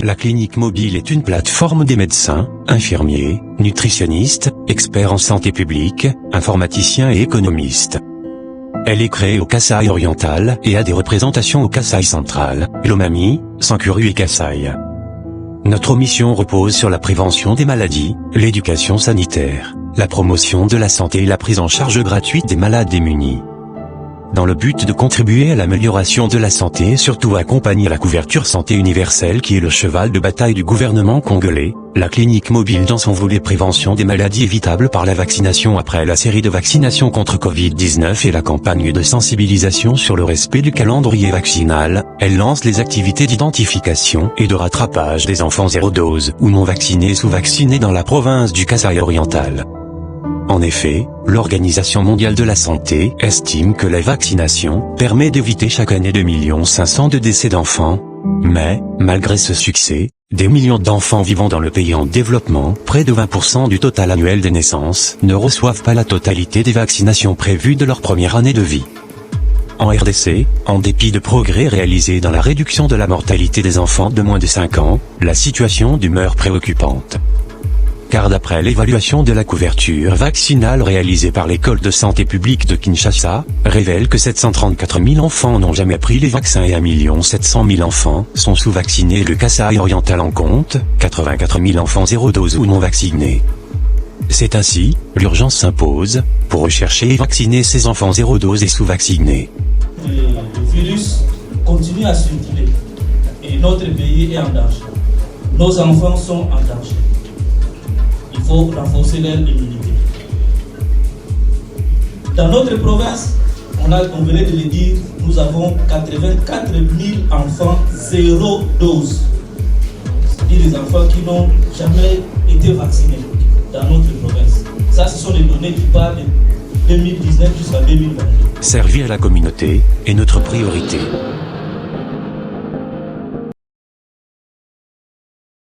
La clinique mobile est une plateforme des médecins, infirmiers, nutritionnistes, experts en santé publique, informaticiens et économistes. Elle est créée au Kasaï oriental et a des représentations au Kasaï central, Lomami, Sankuru et Kasaï. Notre mission repose sur la prévention des maladies, l'éducation sanitaire, la promotion de la santé et la prise en charge gratuite des malades démunis. Dans le but de contribuer à l'amélioration de la santé et surtout accompagner la couverture santé universelle qui est le cheval de bataille du gouvernement congolais, la clinique mobile dans son volet prévention des maladies évitables par la vaccination après la série de vaccinations contre Covid-19 et la campagne de sensibilisation sur le respect du calendrier vaccinal, elle lance les activités d'identification et de rattrapage des enfants zéro dose ou non vaccinés et sous-vaccinés dans la province du Kasaï oriental. En effet, l'Organisation mondiale de la santé estime que la vaccination permet d'éviter chaque année 2 500 000 de décès d'enfants. Mais, malgré ce succès, des millions d'enfants vivant dans le pays en développement, près de 20% du total annuel des naissances, ne reçoivent pas la totalité des vaccinations prévues de leur première année de vie. En RDC, en dépit de progrès réalisés dans la réduction de la mortalité des enfants de moins de 5 ans, la situation demeure préoccupante. Car d'après l'évaluation de la couverture vaccinale réalisée par l'école de santé publique de Kinshasa, révèle que 734 000 enfants n'ont jamais pris les vaccins et 1 700 000 enfants sont sous-vaccinés. Le Kasaï oriental en compte 84 000 enfants zéro dose ou non vaccinés. C'est ainsi, l'urgence s'impose, pour rechercher et vacciner ces enfants zéro dose et sous-vaccinés. Le virus continue à circuler et notre pays est en danger. Nos enfants sont en danger. Il faut renforcer leur immunité. Dans notre province, on venait de le dire, nous avons 84 000 enfants zéro dose. C'est-à-dire des enfants qui n'ont jamais été vaccinés dans notre province. Ça, ce sont les données qui parlent de 2019 jusqu'à 2022. Servir la communauté est notre priorité.